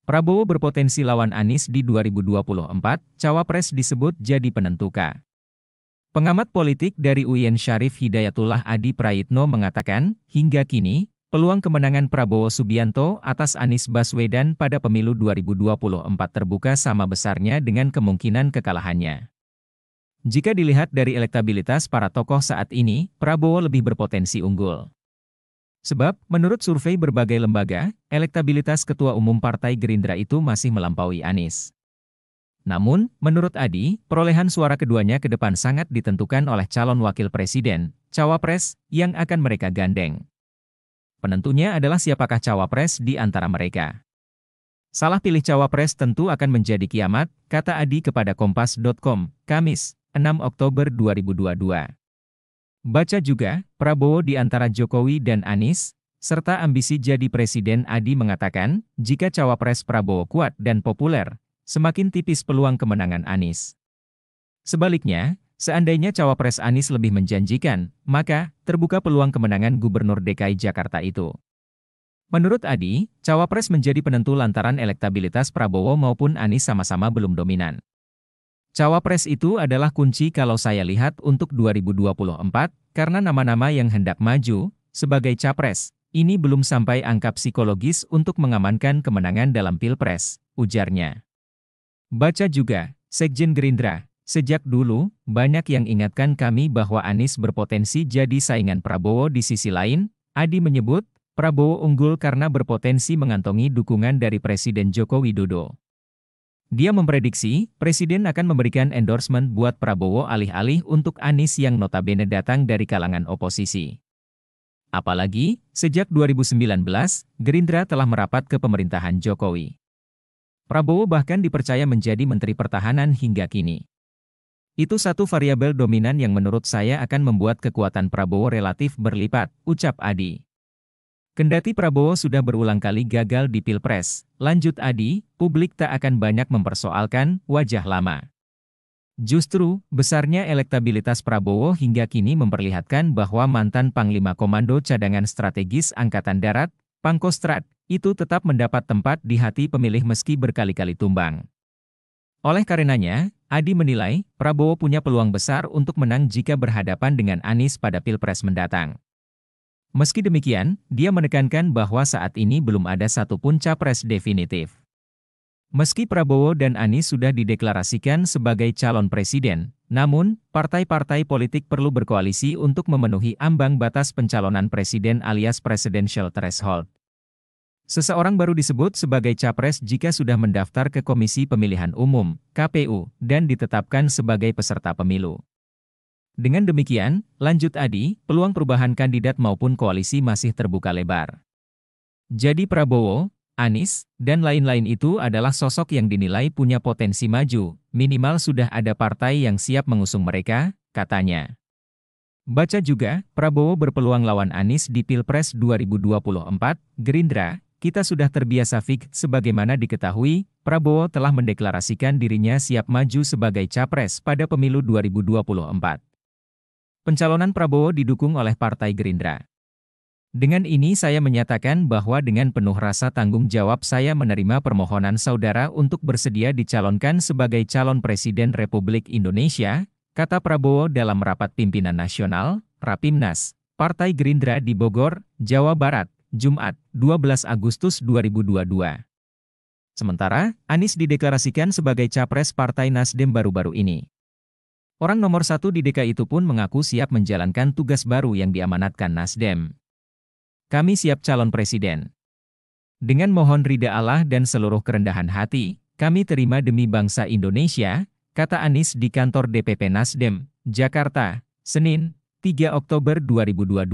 Prabowo berpotensi lawan Anies di 2024, Cawapres disebut jadi penentuka. Pengamat politik dari UIN Syarif Hidayatullah Adi Prayitno mengatakan, hingga kini, peluang kemenangan Prabowo Subianto atas Anies Baswedan pada pemilu 2024 terbuka sama besarnya dengan kemungkinan kekalahannya. Jika dilihat dari elektabilitas para tokoh saat ini, Prabowo lebih berpotensi unggul. Sebab, menurut survei berbagai lembaga, elektabilitas Ketua Umum Partai Gerindra itu masih melampaui Anies. Namun, menurut Adi, perolehan suara keduanya ke depan sangat ditentukan oleh calon wakil presiden, cawapres, yang akan mereka gandeng. Penentunya adalah siapakah cawapres di antara mereka. Salah pilih cawapres tentu akan menjadi kiamat, kata Adi kepada Kompas.com, Kamis, 6 Oktober 2022. Baca juga, Prabowo di antara Jokowi dan Anies, serta ambisi jadi presiden. Adi mengatakan, jika cawapres Prabowo kuat dan populer, semakin tipis peluang kemenangan Anies. Sebaliknya, seandainya cawapres Anies lebih menjanjikan, maka terbuka peluang kemenangan Gubernur DKI Jakarta itu. Menurut Adi, cawapres menjadi penentu lantaran elektabilitas Prabowo maupun Anies sama-sama belum dominan. Cawapres itu adalah kunci kalau saya lihat untuk 2024, karena nama-nama yang hendak maju sebagai capres, ini belum sampai angka psikologis untuk mengamankan kemenangan dalam Pilpres, ujarnya. Baca juga, Sekjen Gerindra, sejak dulu, banyak yang ingatkan kami bahwa Anies berpotensi jadi saingan Prabowo. Di sisi lain, Adi menyebut, Prabowo unggul karena berpotensi mengantongi dukungan dari Presiden Joko Widodo. Dia memprediksi, Presiden akan memberikan endorsement buat Prabowo alih-alih untuk Anies yang notabene datang dari kalangan oposisi. Apalagi, sejak 2019, Gerindra telah merapat ke pemerintahan Jokowi. Prabowo bahkan dipercaya menjadi Menteri Pertahanan hingga kini. Itu satu variabel dominan yang menurut saya akan membuat kekuatan Prabowo relatif berlipat, ucap Adi. Kendati Prabowo sudah berulang kali gagal di Pilpres, lanjut Adi, publik tak akan banyak mempersoalkan wajah lama. Justru, besarnya elektabilitas Prabowo hingga kini memperlihatkan bahwa mantan Panglima Komando Cadangan Strategis Angkatan Darat, Pangkostrat, itu tetap mendapat tempat di hati pemilih meski berkali-kali tumbang. Oleh karenanya, Adi menilai, Prabowo punya peluang besar untuk menang jika berhadapan dengan Anies pada Pilpres mendatang. Meski demikian, dia menekankan bahwa saat ini belum ada satupun capres definitif. Meski Prabowo dan Anies sudah dideklarasikan sebagai calon presiden, namun, partai-partai politik perlu berkoalisi untuk memenuhi ambang batas pencalonan presiden alias presidential threshold. Seseorang baru disebut sebagai capres jika sudah mendaftar ke Komisi Pemilihan Umum, KPU, dan ditetapkan sebagai peserta pemilu. Dengan demikian, lanjut Adi, peluang perubahan kandidat maupun koalisi masih terbuka lebar. Jadi Prabowo, Anies, dan lain-lain itu adalah sosok yang dinilai punya potensi maju, minimal sudah ada partai yang siap mengusung mereka, katanya. Baca juga, Prabowo berpeluang lawan Anies di Pilpres 2024, Gerindra, kita sudah terbiasa fix sebagaimana diketahui, Prabowo telah mendeklarasikan dirinya siap maju sebagai capres pada pemilu 2024. Pencalonan Prabowo didukung oleh Partai Gerindra. Dengan ini saya menyatakan bahwa dengan penuh rasa tanggung jawab saya menerima permohonan saudara untuk bersedia dicalonkan sebagai calon Presiden Republik Indonesia, kata Prabowo dalam rapat pimpinan nasional, Rapimnas, Partai Gerindra di Bogor, Jawa Barat, Jumat, 12 Agustus 2022. Sementara, Anies dideklarasikan sebagai capres Partai Nasdem baru-baru ini. Orang nomor satu di DKI itu pun mengaku siap menjalankan tugas baru yang diamanatkan Nasdem. Kami siap calon presiden. Dengan mohon ridha Allah dan seluruh kerendahan hati, kami terima demi bangsa Indonesia, kata Anies di kantor DPP Nasdem, Jakarta, Senin, 3 Oktober 2022.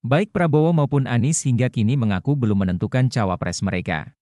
Baik Prabowo maupun Anies hingga kini mengaku belum menentukan cawapres mereka.